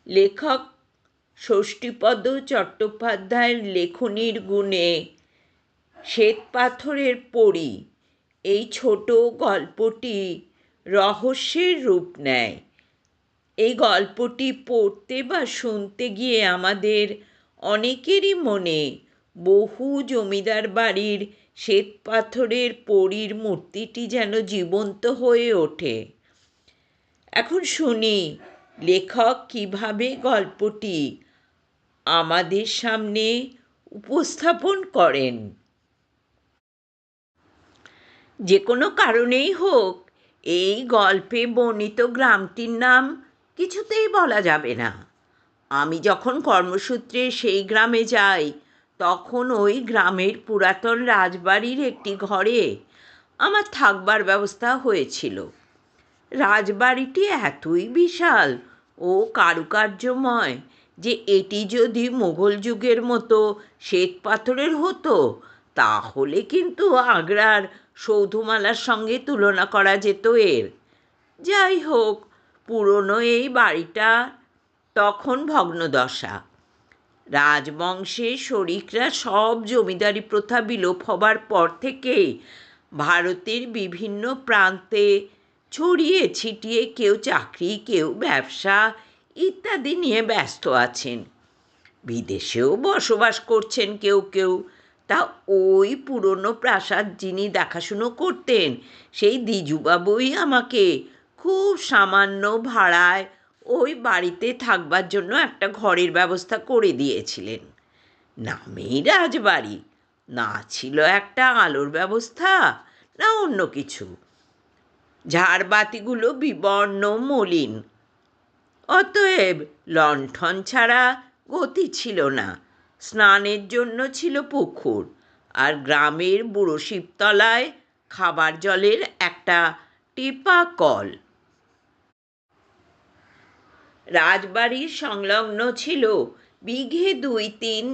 লেখক ষষ্ঠীপদ চট্টোপাধ্যায়ের লেখনীর গুণে শ্বেতপাথরের পরী এই ছোট গল্পটি রহস্যের রূপ নেয়। এই গল্পটি পড়তে বা শুনতে গিয়ে আমাদের অনেকেরই মনে বহু জমিদার বাড়ির শ্বেতপাথরের পরীর মূর্তিটি যেন জীবন্ত হয়ে ওঠে। এখন শুনি লেখক কিভাবে গল্পটি আমাদের সামনে উপস্থাপন করেন। যে কোনো কারণেই হোক, এই গল্পে বর্ণিত গ্রামটির নাম কিছুতেই বলা যাবে না। আমি যখন কর্মসূত্রে সেই গ্রামে যাই, তখন ওই গ্রামের পুরাতন রাজবাড়ির একটি ঘরে আমার থাকবার ব্যবস্থা হয়েছিল। রাজবাড়িটি এতই বিশাল ও কারুকার্যময় যে এটি যদি মুঘল যুগের মতো শ্বেতপাথরের হতো, তাহলে কিন্তু আগ্রার সৌধমালার সঙ্গে তুলনা করা যেত এর। যাই হোক, পুরনো এই বাড়িটা তখন ভগ্নদশা। রাজবংশের শরিকরা সব জমিদারি প্রথা বিলোপ হবার পর থেকে ভারতের বিভিন্ন প্রান্তে ছড়িয়ে ছিটিয়ে কেউ চাকরি, কেউ ব্যবসা ইত্যাদি নিয়ে ব্যস্ত আছেন। বিদেশেও বসবাস করছেন কেউ কেউ। তা ওই পুরনো প্রাসাদ যিনি দেখাশুনো করতেন, সেই দ্বিজুবাবুই আমাকে খুব সামান্য ভাড়ায় ওই বাড়িতে থাকবার জন্য একটা ঘরের ব্যবস্থা করে দিয়েছিলেন। নামেই রাজবাড়ি, না ছিল একটা আলোর ব্যবস্থা, না অন্য কিছু। ঝাড়বাতিগুলো বিবর্ণ মলিন, অতএব লণ্ঠন ছাড়া গতি ছিল না। স্নানের জন্য ছিল পুকুর, আর গ্রামের বুড়ো শিবতলায় খাবার জলের একটা টিপা কল। রাজবাড়ির সংলগ্ন ছিল বিঘে 2-3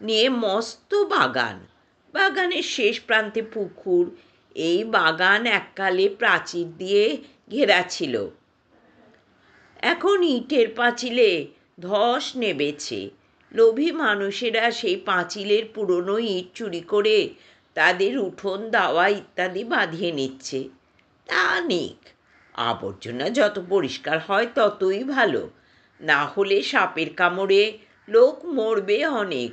নিয়ে মস্ত বাগান। বাগানের শেষ প্রান্তে পুকুর। এই বাগান এককালে প্রাচীর দিয়ে ঘেরা ছিল, এখন ইটের পাঁচিলে ধস নেবেছে। লোভী মানুষেরা সেই পাঁচিলের পুরনো ইট চুরি করে তাদের উঠোন দাওয়া ইত্যাদি বাঁধিয়ে নিচ্ছে। তা নিক, আবর্জনা যত পরিষ্কার হয় ততই ভালো, না হলে সাপের কামড়ে লোক মরবে অনেক।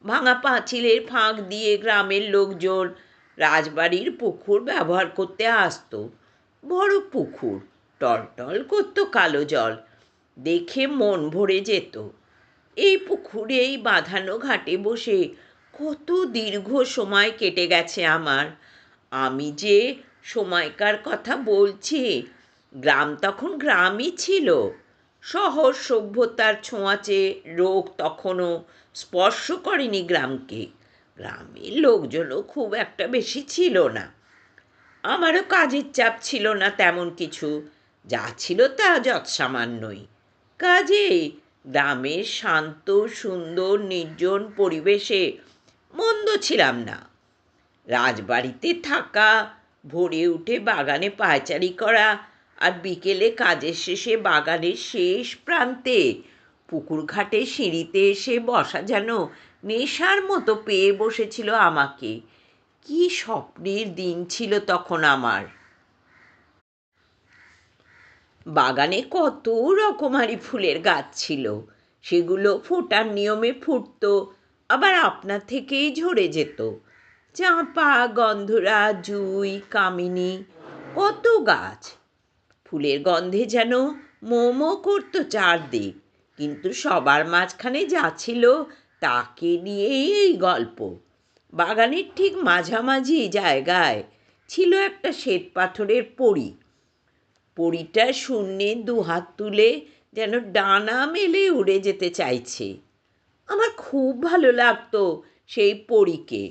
ভাঙা পাঁচিলের ফাঁক দিয়ে গ্রামের লোকজন রাজবাড়ির পুকুর ব্যবহার করতে আসতো। বড় পুকুর, টলটল করতো কালো জল, দেখে মন ভরে যেত। এই পুকুরেই বাঁধানো ঘাটে বসে কত দীর্ঘ সময় কেটে গেছে আমার। আমি যে সময়কার কথা বলছি, গ্রাম তখন গ্রামই ছিল। শহর সভ্যতার ছোঁয়াচে রোগ তখনও স্পর্শ করেনি গ্রামকে। গ্রামের লোকজনও খুব একটা বেশি ছিল না। আমারও কাজের চাপ ছিল না তেমন কিছু, যা ছিল তা যৎসামান্যই। কাজেই গ্রামের শান্ত সুন্দর নির্জন পরিবেশে মন্দ ছিলাম না। রাজবাড়িতে থাকা, ভোরে উঠে বাগানে পায়চারি করা, আর বিকেলে কাজের শেষে বাগানের শেষ প্রান্তে পুকুর ঘাটে সিঁড়িতে এসে বসা যেন নেশার মতো পেয়ে বসেছিল আমাকে। কি স্বপ্নের দিন ছিল তখন আমার! বাগানে কত রকমারি ফুলের গাছ ছিল। সেগুলো ফোটার নিয়মে ফুটতো, আবার আপনা থেকেই ঝরে যেত। চাঁপা, গন্ধরাজ, জুঁই, কামিনী, কত গাছ। ফুলের গন্ধে যেন মোমো করতো চারদিক। কিন্তু সবার মাঝখানে যা ছিল তাকে নিয়েই এই গল্প। বাগানের ঠিক মাঝামাঝি জায়গায় ছিল একটা শ্বেতপাথরের পরী। পরীটা শূন্যে দুহাত তুলে যেন ডানা মেলে উড়ে যেতে চাইছে। আমার খুব ভালো লাগতো সেই পরীকে।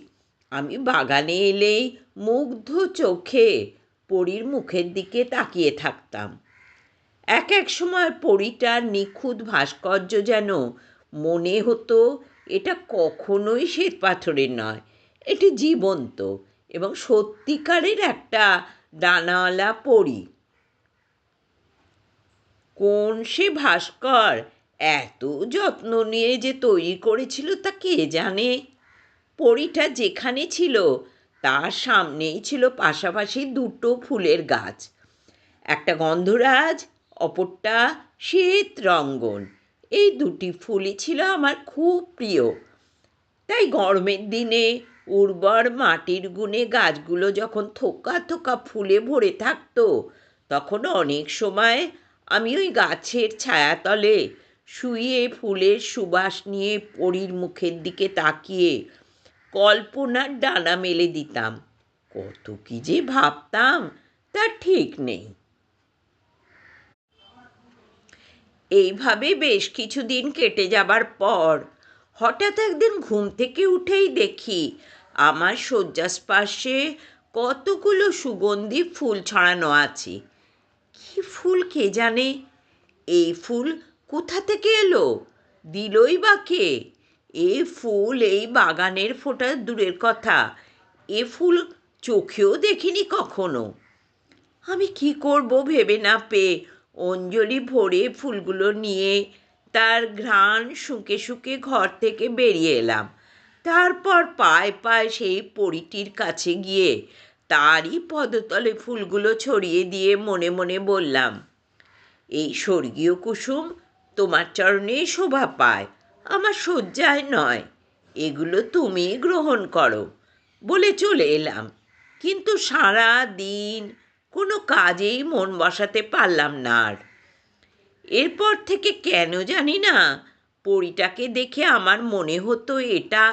আমি বাগানে এলেই মুগ্ধ চোখে পরীর মুখের দিকে তাকিয়ে থাকতাম। এক এক সময় পরীটার নিখুঁত ভাস্কর্য যেন মনে হতো এটা কখনোই শ্বেতপাথরের নয়, এটি জীবন্ত এবং সত্যিকারের একটা ডানাওয়ালা পরী। কোন সে ভাস্কর এত যত্ন নিয়ে যে তৈরি করেছিল তা কে জানে। পরীটা যেখানে ছিল তার সামনেই ছিল পাশাপাশি দুটো ফুলের গাছ, একটা গন্ধরাজ, অপরটা শ্বেতরঙ্গন। এই দুটি ফুলই ছিল আমার খুব প্রিয়। তাই গরমের দিনে উর্বর মাটির গুণে গাছগুলো যখন থোকা থোকা ফুলে ভরে থাকতো, তখন অনেক সময় আমি ওই গাছের ছায়াতলে শুয়ে ফুলের সুবাস নিয়ে পরীর মুখের দিকে তাকিয়ে কল্পনার ডানা মেলে দিতাম। কত কি যে ভাবতাম তার ঠিক নেই। এইভাবে বেশ কিছুদিন কেটে যাবার পর হঠাৎ একদিন ঘুম থেকে উঠেই দেখি আমার শয্যাস্পার্শ্বে কতগুলো সুগন্ধি ফুল ছড়ানো আছে। কি ফুল কে জানে? এই ফুল কোথা থেকে এলো? দিলই বা কে? এ ফুল এই বাগানের ফোটা দূরের কথা, এ ফুল চোখেও দেখিনি কখনো। আমি কি করব ভেবে না পেয়ে অঞ্জলি ভরে ফুলগুলো নিয়ে তার ঘ্রাণ শুঁকে শুঁকে ঘর থেকে বেরিয়ে এলাম। তারপর পায়ে পায়ে সেই পরীটির কাছে গিয়ে তারই পদতলে ফুলগুলো ছড়িয়ে দিয়ে মনে মনে বললাম, এই স্বর্গীয় কুসুম তোমার চরণেই শোভা পায়, আমার শয্যায় নয়। এগুলো তুমি গ্রহণ করো বলে চলে এলাম। কিন্তু সারা দিন কোনো কাজেই মন বসাতে পারলাম না আর। এরপর থেকে কেন জানি না পরীটাকে দেখে আমার মনে হতো এটা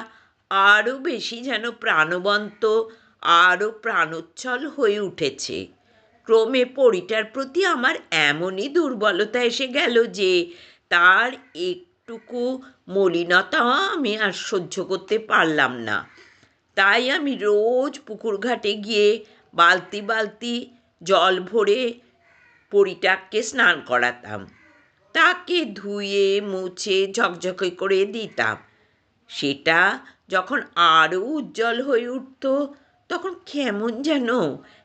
আরও বেশি যেন প্রাণবন্ত, আরও প্রাণোচ্ছল হয়ে উঠেছে। ক্রমে পরীটার প্রতি আমার এমনই দুর্বলতা এসে গেল যে তার একটুকু মলিনতাও আমি আর সহ্য করতে পারলাম না। তাই আমি রোজ পুকুর ঘাটে গিয়ে বালতি বালতি জল ভরে পরীটাকে স্নান করাতাম। তাকে ধুয়ে মুছে ঝকঝকে করে দিতাম। সেটা যখন আরও উজ্জ্বল হয়ে উঠত, তখন কেমন যেন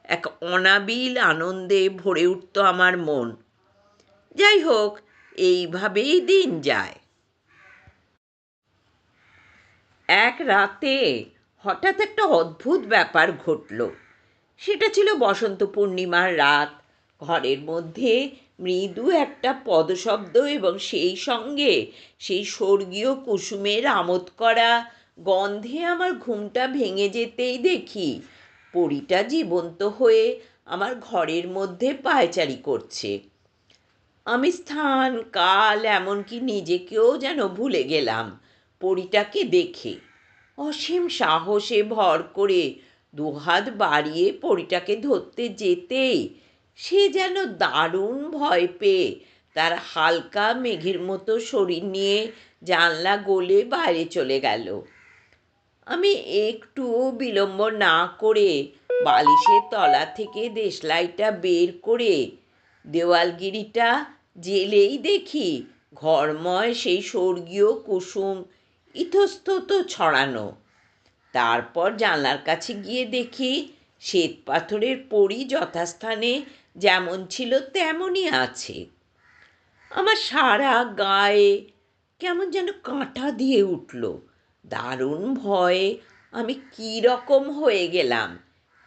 এক অনাবিল আনন্দে ভরে উঠত আমার মন। যাই হোক, এইভাবেই দিন যায়। এক রাতে হঠাৎ একটা অদ্ভুত ব্যাপার ঘটল। সেটা ছিল বসন্ত পূর্ণিমার রাত। ঘরের মধ্যে মৃদু একটা পদশব্দ এবং সেই সঙ্গে সেই স্বর্গীয় কুসুমের আমোদ করা গন্ধে আমার ঘুমটা ভেঙে যেতেই দেখি পরীটা জীবন্ত হয়ে আমার ঘরের মধ্যে পায়চারি করছে। আমি স্থান কাল এমনকি নিজেকেও যেন ভুলে গেলাম পরীটাকে দেখে। অসীম সাহসে ভর করে দুহাত বাড়িয়ে পরীটাকে ধরতে যেতেই সে যেন দারুণ ভয় পেয়ে তার হালকা মেঘের মতো শরীর নিয়ে জানলা গলে বাইরে চলে গেল। আমি একটুও বিলম্ব না করে বালিশের তলা থেকে দেশলাইটা বের করে দেওয়ালগিরিটা জেলেই দেখি ঘরময় সেই স্বর্গীয় কুসুম ইতস্তত ছড়ানো। তারপর জানলার কাছে গিয়ে দেখি শ্বেতপাথরের পরী যথাস্থানে যেমন ছিল তেমনই আছে। আমার সারা গায়ে কেমন যেন কাঁটা দিয়ে উঠল। দারুণ ভয়ে আমি কী রকম হয়ে গেলাম।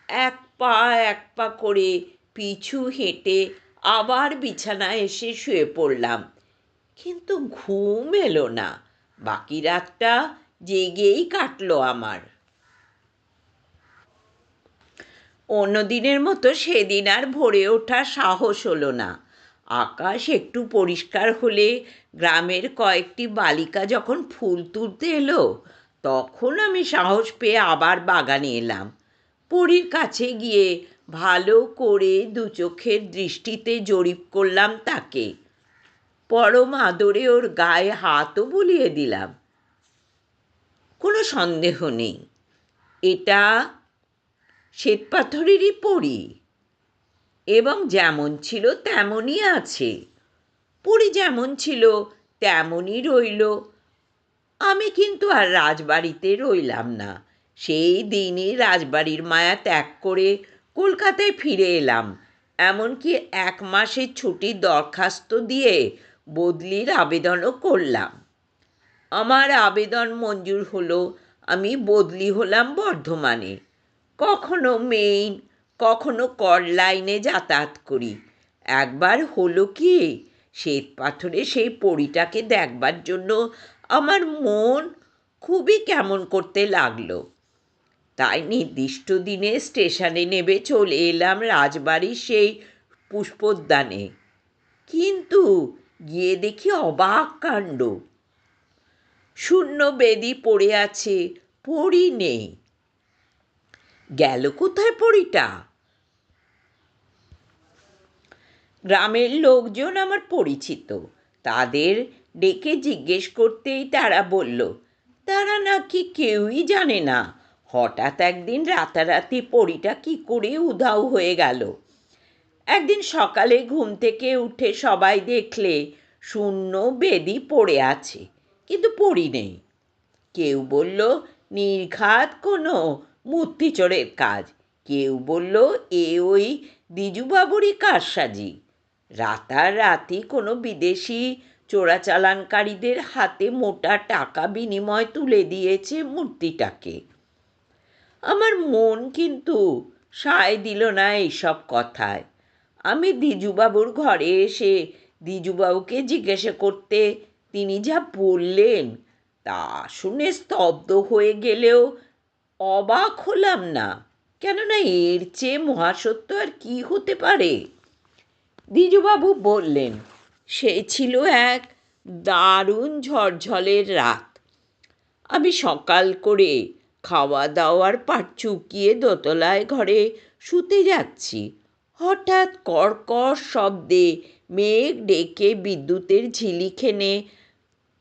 এক পা এক পা করে পিছু হেঁটে আবার বিছানায় এসে শুয়ে পড়লাম। কিন্তু ঘুম এলো না। বাকি রাতটা জেগেই কাটলো আমার। অন্যদিনের মতো সেদিন আর ভোরে ওঠার সাহস হলো না। আকাশ একটু পরিষ্কার হলে গ্রামের কয়েকটি বালিকা যখন ফুল তুলতে এলো, তখন আমি সাহস পেয়ে আবার বাগানে এলাম। পরীর কাছে গিয়ে ভালো করে দু চোখের দৃষ্টিতে জরিপ করলাম তাকে। পরম আদরে ওর গায়ে হাতও বুলিয়ে দিলাম। কোনো সন্দেহ নেই, এটা শ্বেতপাথরেরই পরী এবং যেমন ছিল তেমনই আছে। পরী যেমন ছিল তেমনই রইল। আমি কিন্তু আর রাজবাড়িতে রইলাম না। সেই দিনই রাজবাড়ির মায়া ত্যাগ করে কলকাতায় ফিরে এলাম। এমনকি 1 মাসের ছুটির দরখাস্ত দিয়ে বদলির আবেদনও করলাম। আমার আবেদন মঞ্জুর হলো। আমি বদলি হলাম বর্ধমানে। কখনো মেইন, কখনো করলাইনে যাতায়াত করি। একবার হলো কি, শ্বেতপাথরে সেই পরীটাকে দেখবার জন্য আমার মন খুবই কেমন করতে লাগলো। তাই নির্দিষ্ট দিনে স্টেশনে নেমে চলে এলাম রাজবাড়ির সেই পুষ্পোদ্যানে। কিন্তু গিয়ে দেখি অবাক কাণ্ড। শূন্য বেদি পড়ে আছে, পড়ি নেই। গেল কোথায় পড়িটা? গ্রামের লোকজন আমার পরিচিত। তাদের ডেকে জিজ্ঞেস করতেই তারা বলল, তারা নাকি কেউই জানে না হঠাৎ একদিন রাতারাতি পরীটা কি করে উধাও হয়ে গেল। একদিন সকালে ঘুম থেকে উঠে সবাই দেখলে শূন্য বেদি পড়ে আছে, কিন্তু পড়ি নেই। কেউ বলল নির্ঘাত কোনো মূর্তিচোরের কাজ, কেউ বলল এ ওই দ্বিজুবাবুরই কারসাজি। রাতারাতি কোনো বিদেশি চোরাচালানকারীদের হাতে মোটা টাকা বিনিময় তুলে দিয়েছে মূর্তিটাকে। আমার মন কিন্তু সায় দিল না এইসব কথায়। আমি দ্বিজুবাবুর ঘরে এসে দ্বিজুবাবুকে জিজ্ঞাসা করতে তিনি যা বললেন তা শুনে স্তব্ধ হয়ে গেলেও অবাক হলাম না, কেননা এর চেয়ে মহাসত্য আর কি হতে পারে। দ্বিজুবাবু বললেন, সে ছিল এক দারুণ ঝড়ঝড়ের রাত। আমি সকাল করে খাওয়া দাওয়ার পাট চুকিয়ে দোতলায় ঘরে শুতে যাচ্ছি। হঠাৎ কর্কশ শব্দে মেঘ ডেকে বিদ্যুতের ঝিলিখেনে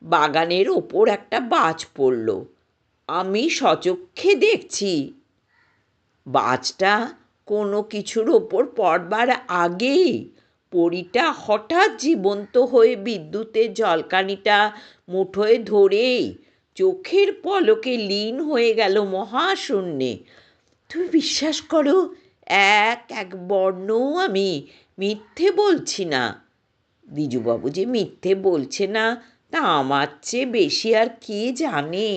বাগানের ওপর একটা বাজ পড়ল। আমি সচক্ষে দেখছি বাজটা কোনো কিছুর ওপর পড়বার আগেই পরীটা হঠাৎ জীবন্ত হয়ে বিদ্যুতের ঝলকানিটা মুঠোয় ধরেই চোখের পলকে লীন হয়ে গেল মহাশূন্যে। তুমি বিশ্বাস করো, এক এক বর্ণও আমি মিথ্যে বলছি না। দ্বিজুবাবু যে মিথ্যে বলছে না তা আমার চেয়ে বেশি আর কে জানে।